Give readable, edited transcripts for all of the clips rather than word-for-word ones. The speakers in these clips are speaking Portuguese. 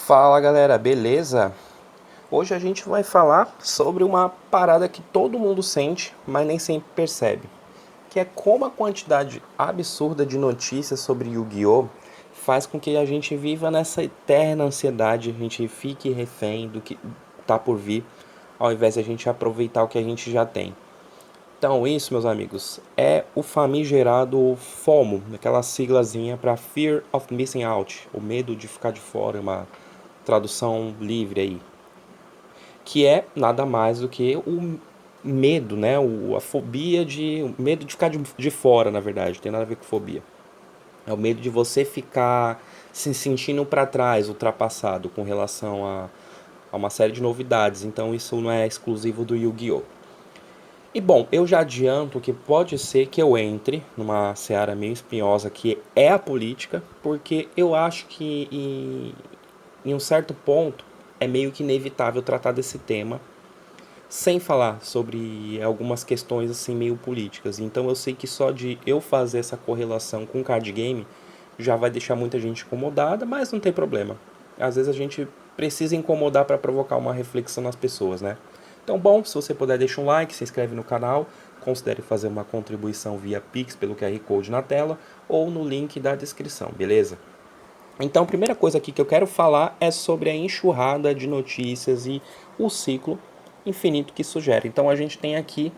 Fala galera, beleza? Hoje a gente vai falar sobre uma parada que todo mundo sente, mas nem sempre percebe, que é como a quantidade absurda de notícias sobre Yu-Gi-Oh! Faz com que a gente viva nessa eterna ansiedade, a gente fique refém do que tá por vir, ao invés de a gente aproveitar o que a gente já tem. Então, isso, meus amigos, é o famigerado FOMO, aquela siglazinha para Fear of Missing Out, o medo de ficar de fora, uma tradução livre aí, que é nada mais do que o medo, né, a fobia o medo de ficar de fora, na verdade, não tem nada a ver com fobia. É o medo de você ficar se sentindo para trás, ultrapassado com relação a uma série de novidades. Então isso não é exclusivo do Yu-Gi-Oh! E bom, eu já adianto que pode ser que eu entre numa seara meio espinhosa que é a política, porque eu acho que em um certo ponto é meio que inevitável tratar desse tema sem falar sobre algumas questões assim meio políticas. Então eu sei que só de eu fazer essa correlação com card game já vai deixar muita gente incomodada, mas não tem problema. Às vezes a gente precisa incomodar para provocar uma reflexão nas pessoas, né? Então, bom, se você puder, deixa um like, se inscreve no canal, considere fazer uma contribuição via Pix pelo QR Code na tela ou no link da descrição, beleza? Então, a primeira coisa aqui que eu quero falar é sobre a enxurrada de notícias e o ciclo infinito que isso gera. Então, a gente tem aqui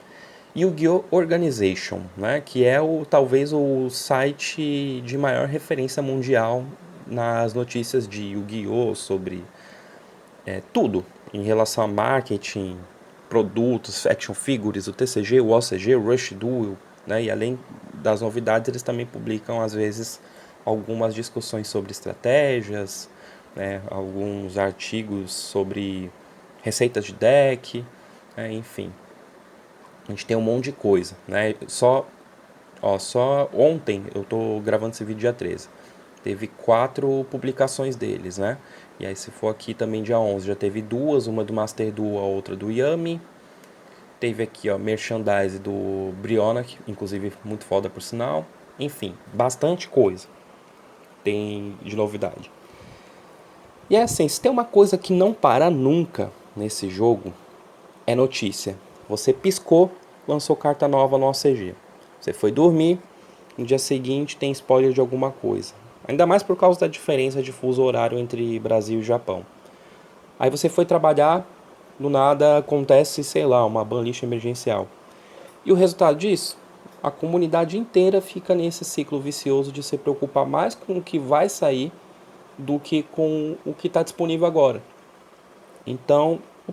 Yu-Gi-Oh! Organization, né, que é talvez o site de maior referência mundial nas notícias de Yu-Gi-Oh! Sobre tudo em relação a marketing, produtos, action figures, o TCG, o OCG, o Rush Duel, né? E além das novidades, eles também publicam às vezes algumas discussões sobre estratégias, né? Alguns artigos sobre receitas de deck, né? Enfim, a gente tem um monte de coisa, né? Só ontem, eu tô gravando esse vídeo dia 13. Teve 4 publicações deles, né? E aí se for aqui também dia 11, já teve 2, uma do Master Duel, a outra do Yami. Teve aqui, ó, merchandise do Brionac, inclusive muito foda por sinal. Enfim, bastante coisa tem de novidade. E é assim, se tem uma coisa que não para nunca nesse jogo, é notícia. Você piscou, lançou carta nova no OCG. Você foi dormir, no dia seguinte tem spoiler de alguma coisa. Ainda mais por causa da diferença de fuso horário entre Brasil e Japão. Aí você foi trabalhar, do nada acontece, sei lá, uma banlist emergencial. E o resultado disso? A comunidade inteira fica nesse ciclo vicioso de se preocupar mais com o que vai sair do que com o que está disponível agora. Então, a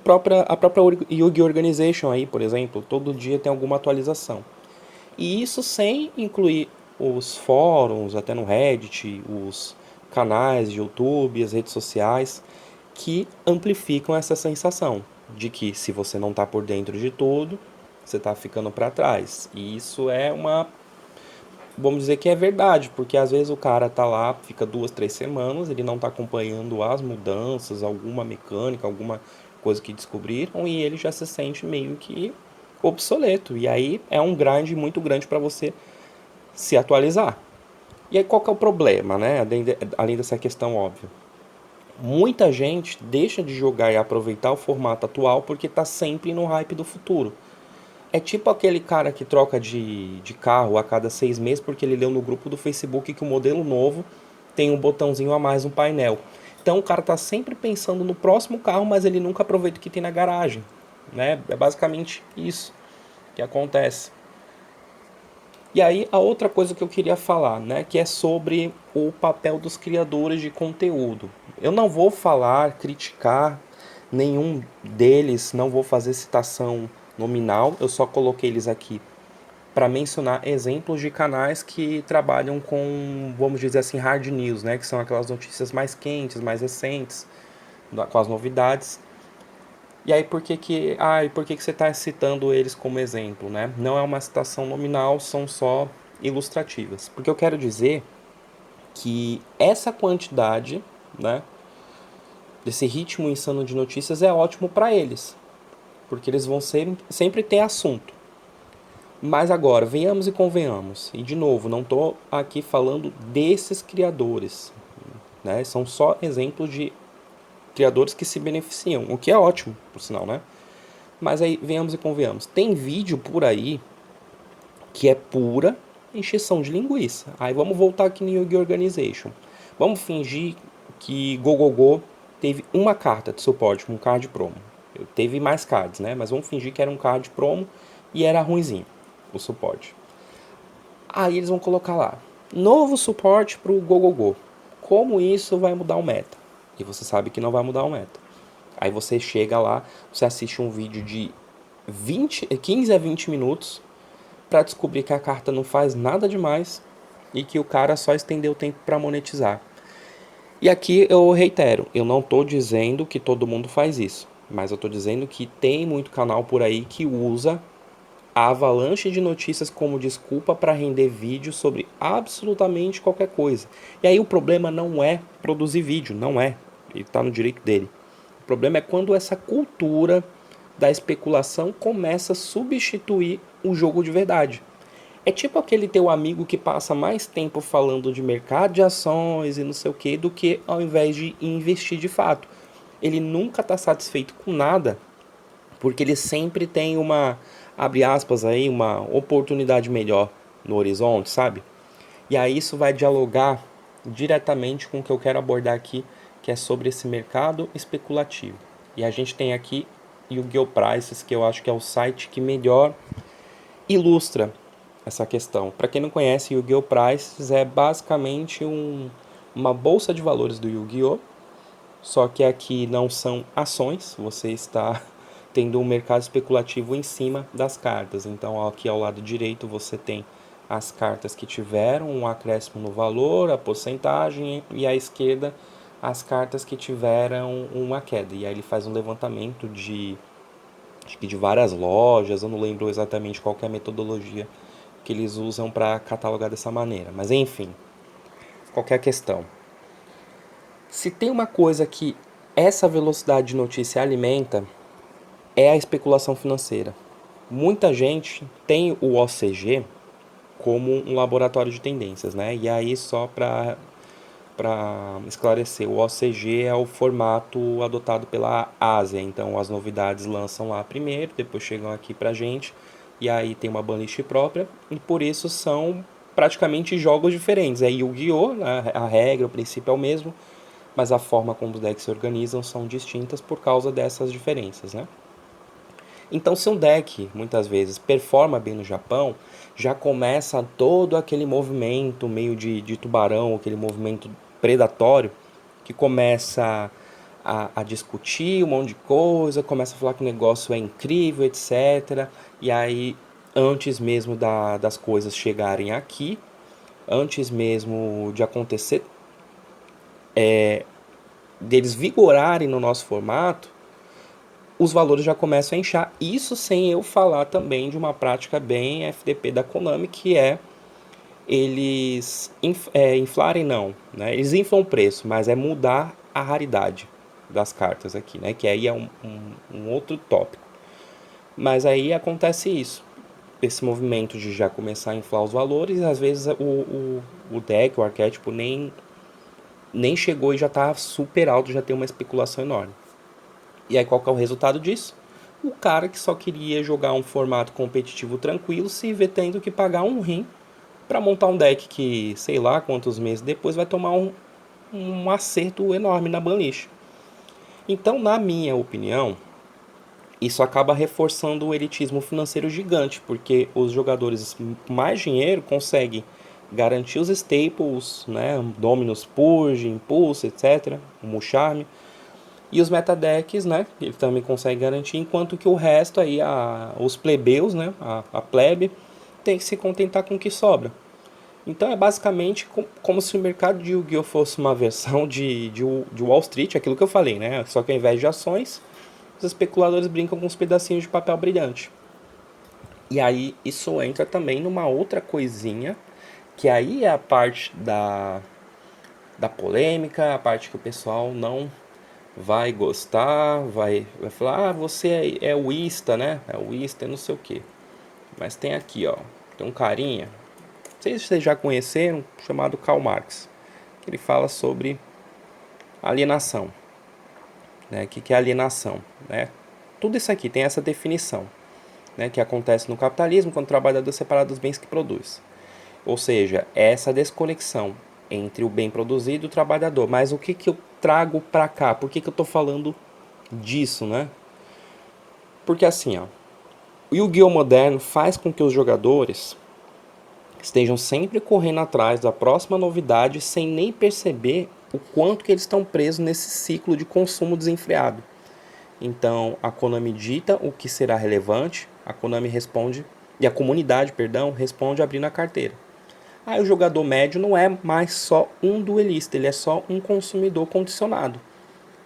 própria Yugi Organization aí, por exemplo, todo dia tem alguma atualização. E isso sem incluir os fóruns, até no Reddit, os canais de YouTube, as redes sociais, que amplificam essa sensação de que se você não está por dentro de tudo, você está ficando para trás. E isso é vamos dizer que é verdade, porque às vezes o cara tá lá, fica 2, 3 semanas, ele não está acompanhando as mudanças, alguma mecânica, alguma coisa que descobriram, e ele já se sente meio que obsoleto. E aí é um grind muito grande para você se atualizar. E aí qual que é o problema, né? Além dessa questão óbvia. Muita gente deixa de jogar e aproveitar o formato atual porque está sempre no hype do futuro. É tipo aquele cara que troca de carro a cada 6 meses porque ele leu no grupo do Facebook que o modelo novo tem um botãozinho a mais no painel. Então o cara está sempre pensando no próximo carro, mas ele nunca aproveita o que tem na garagem, né? É basicamente isso que acontece. E aí a outra coisa que eu queria falar, né, que é sobre o papel dos criadores de conteúdo. Eu não vou falar, criticar nenhum deles, não vou fazer citação nominal, eu só coloquei eles aqui para mencionar exemplos de canais que trabalham com, vamos dizer assim, hard news, né, que são aquelas notícias mais quentes, mais recentes, com as novidades. E aí por que você está citando eles como exemplo, né? Não é uma citação nominal, são só ilustrativas. Porque eu quero dizer que essa quantidade, né, desse ritmo insano de notícias é ótimo para eles, porque eles vão sempre ter assunto. Mas agora, venhamos e convenhamos. E de novo, não estou aqui falando desses criadores, né? São só exemplos de criadores que se beneficiam, o que é ótimo, por sinal, né? Mas aí, venhamos e convenhamos, tem vídeo por aí que é pura encheção de linguiça. Aí vamos voltar aqui no Yu-Gi-Oh! Organization. Vamos fingir que Gogogo teve uma carta de suporte, um card promo. Teve mais cards, né? Mas vamos fingir que era um card promo e era ruinzinho o suporte. Aí eles vão colocar lá, novo suporte para o Gogogo. Como isso vai mudar o meta? E você sabe que não vai mudar o meta. Aí você chega lá, você assiste um vídeo de 15 a 20 minutos para descobrir que a carta não faz nada demais e que o cara só estendeu o tempo para monetizar. E aqui eu reitero, eu não estou dizendo que todo mundo faz isso, mas eu estou dizendo que tem muito canal por aí que usa a avalanche de notícias como desculpa para render vídeo sobre absolutamente qualquer coisa. E aí o problema não é produzir vídeo, não é, ele está no direito dele. O problema é quando essa cultura da especulação começa a substituir o jogo de verdade. É tipo aquele teu amigo que passa mais tempo falando de mercado de ações e não sei o que, do que ao invés de investir de fato. Ele nunca está satisfeito com nada, porque ele sempre tem uma, abre aspas aí, uma oportunidade melhor no horizonte, sabe? E aí isso vai dialogar diretamente com o que eu quero abordar aqui, que é sobre esse mercado especulativo. E a gente tem aqui Yu-Gi-Oh! Prices, que eu acho que é o site que melhor ilustra essa questão. Para quem não conhece, Yu-Gi-Oh! Prices é basicamente uma bolsa de valores do Yu-Gi-Oh! Só que aqui não são ações, você está tendo um mercado especulativo em cima das cartas. Então aqui ao lado direito você tem as cartas que tiveram um acréscimo no valor, a porcentagem, e à esquerda as cartas que tiveram uma queda. E aí ele faz um levantamento acho que de várias lojas, eu não lembro exatamente qual que é a metodologia que eles usam para catalogar dessa maneira. Mas enfim, qualquer questão. Se tem uma coisa que essa velocidade de notícia alimenta, é a especulação financeira. Muita gente tem o OCG como um laboratório de tendências, né? E aí só para esclarecer, o OCG é o formato adotado pela Ásia, então as novidades lançam lá primeiro, depois chegam aqui pra gente, e aí tem uma banlist própria, e por isso são praticamente jogos diferentes. É Yu-Gi-Oh! A regra, o princípio é o mesmo, mas a forma como os decks se organizam são distintas por causa dessas diferenças, né? Então, se um deck, muitas vezes, performa bem no Japão, já começa todo aquele movimento meio de tubarão, aquele movimento predatório, que começa a discutir um monte de coisa, começa a falar que o negócio é incrível, etc. E aí, antes mesmo das coisas chegarem aqui, antes mesmo de acontecer, deles vigorarem no nosso formato, os valores já começam a inchar. Isso sem eu falar também de uma prática bem FDP da Konami, que é eles inflarem não, né? Eles inflam o preço, mas é mudar a raridade das cartas aqui, né? Que aí é um outro tópico. Mas aí acontece isso. Esse movimento de já começar a inflar os valores, às vezes o deck, o arquétipo, nem chegou e já está super alto, já tem uma especulação enorme. E aí qual que é o resultado disso? O cara que só queria jogar um formato competitivo tranquilo se vê tendo que pagar um rim para montar um deck que, sei lá quantos meses depois, vai tomar um acerto enorme na banlist. Então, na minha opinião, isso acaba reforçando o elitismo financeiro gigante, porque os jogadores com mais dinheiro conseguem garantir os staples, né, Dominus Purge, Impulse, etc., o Mucharme, e os metadecks, né, ele também consegue garantir, enquanto que o resto aí, os plebeus, né, a plebe, tem que se contentar com o que sobra. Então é basicamente como se o mercado de Yu-Gi-Oh! Fosse uma versão de Wall Street, aquilo que eu falei, né? Só que ao invés de ações, os especuladores brincam com uns pedacinhos de papel brilhante. E aí isso entra também numa outra coisinha, que aí é a parte da polêmica, a parte que o pessoal não vai gostar, vai falar, você é uísta, né? É uísta, não sei o que. Mas tem aqui, ó, tem um carinha, não sei se vocês já conheceram, chamado Karl Marx. Ele fala sobre alienação. né? O que é alienação, né? Tudo isso aqui tem essa definição, né? Que acontece no capitalismo quando o trabalhador é separado dos bens que produz. Ou seja, é essa desconexão entre o bem produzido e o trabalhador. Mas o que eu trago para cá? Por que eu estou falando disso, né? Porque assim, ó, o Yu-Gi-Oh! Moderno faz com que os jogadores estejam sempre correndo atrás da próxima novidade sem nem perceber o quanto que eles estão presos nesse ciclo de consumo desenfreado. Então, a Konami dita o que será relevante, a Konami responde, e a comunidade, perdão, responde abrindo a carteira. Aí o jogador médio não é mais só um duelista, ele é só um consumidor condicionado.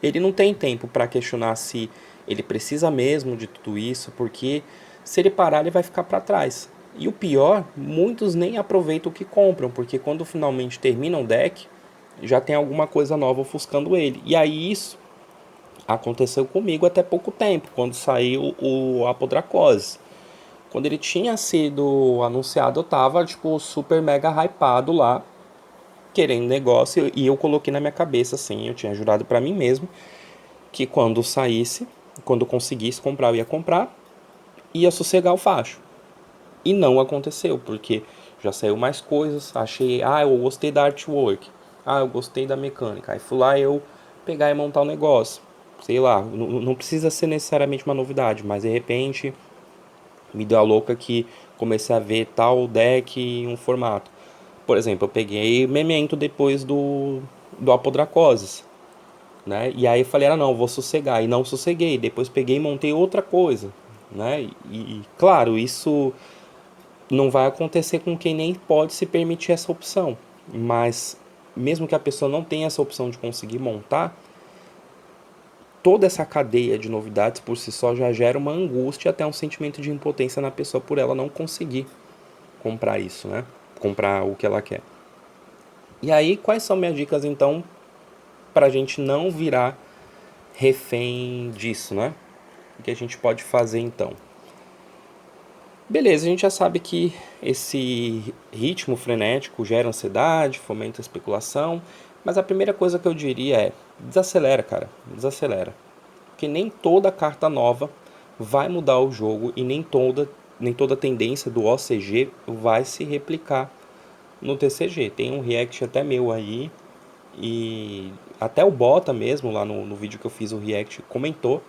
Ele não tem tempo para questionar se ele precisa mesmo de tudo isso, porque se ele parar ele vai ficar para trás. E o pior, muitos nem aproveitam o que compram, porque quando finalmente terminam o deck, já tem alguma coisa nova ofuscando ele. E aí isso aconteceu comigo até pouco tempo, quando saiu o Apodracose. Quando ele tinha sido anunciado, eu tava tipo super mega hypado lá, querendo negócio, e eu coloquei na minha cabeça assim, eu tinha jurado para mim mesmo que quando saísse, quando eu conseguisse comprar, eu ia comprar, ia sossegar o facho. E não aconteceu, porque já saiu mais coisas, achei, eu gostei da artwork, eu gostei da mecânica, aí fui lá eu pegar e montar o negócio. Sei lá, não precisa ser necessariamente uma novidade, mas de repente me deu a louca que comecei a ver tal deck em um formato. Por exemplo, eu peguei Memento depois do Apodracoses, né? E aí eu falei, não, vou sossegar. E não sosseguei. Depois peguei e montei outra coisa, né? E claro, isso não vai acontecer com quem nem pode se permitir essa opção. Mas mesmo que a pessoa não tenha essa opção de conseguir montar, toda essa cadeia de novidades por si só já gera uma angústia e até um sentimento de impotência na pessoa por ela não conseguir comprar isso, né? Comprar o que ela quer. E aí, quais são minhas dicas então para a gente não virar refém disso, né? O que a gente pode fazer então? Beleza, a gente já sabe que esse ritmo frenético gera ansiedade, fomenta a especulação, mas a primeira coisa que eu diria é desacelera, cara, desacelera. Porque nem toda carta nova vai mudar o jogo e nem toda tendência do OCG vai se replicar no TCG. Tem um react até meu aí, e até o Bota mesmo, lá no vídeo que eu fiz o react, comentou,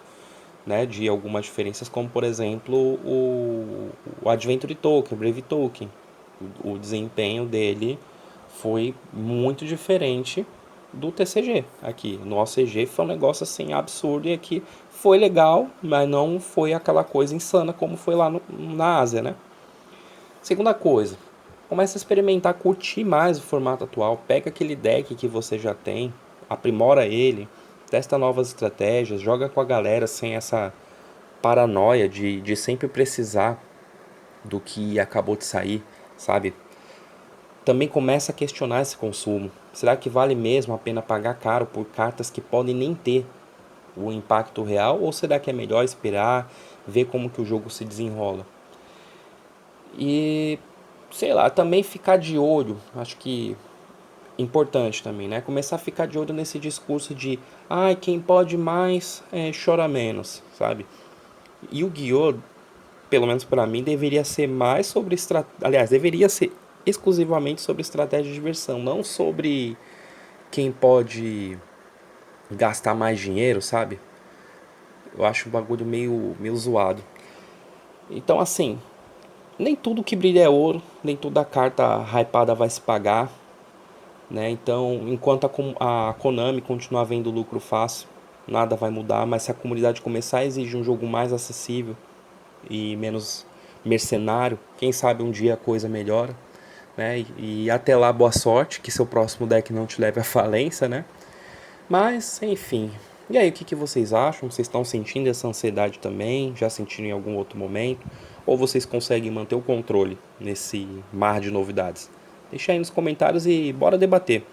né, de algumas diferenças, como por exemplo o Adventure Token, o Brave Token. O desempenho dele foi muito diferente do TCG aqui. No OCG foi um negócio assim absurdo, e aqui foi legal, mas não foi aquela coisa insana como foi lá na Ásia, né? Segunda coisa, começa a experimentar, curtir mais o formato atual. Pega aquele deck que você já tem, aprimora ele, testa novas estratégias, joga com a galera sem essa paranoia de sempre precisar do que acabou de sair, sabe? Também começa a questionar esse consumo. Será que vale mesmo a pena pagar caro por cartas que podem nem ter o impacto real? Ou será que é melhor esperar, ver como que o jogo se desenrola? E, sei lá, também ficar de olho, acho que importante também, né? Começar a ficar de olho nesse discurso de quem pode mais chora menos, sabe? E o Yu-Gi-Oh!, pelo menos para mim, deveria ser mais sobre aliás, deveria ser exclusivamente sobre estratégia de diversão, não sobre quem pode gastar mais dinheiro, sabe? Eu acho um bagulho meio zoado. Então, assim, nem tudo que brilha é ouro, nem toda carta hypada vai se pagar, né? Então, enquanto a Konami continuar vendo lucro fácil, nada vai mudar, mas se a comunidade começar a exigir um jogo mais acessível e menos mercenário, quem sabe um dia a coisa melhora, né? E até lá, boa sorte, que seu próximo deck não te leve à falência, né? Mas, enfim. E aí, o que vocês acham? Vocês estão sentindo essa ansiedade também? Já sentiram em algum outro momento? Ou vocês conseguem manter o controle nesse mar de novidades? Deixa aí nos comentários e bora debater.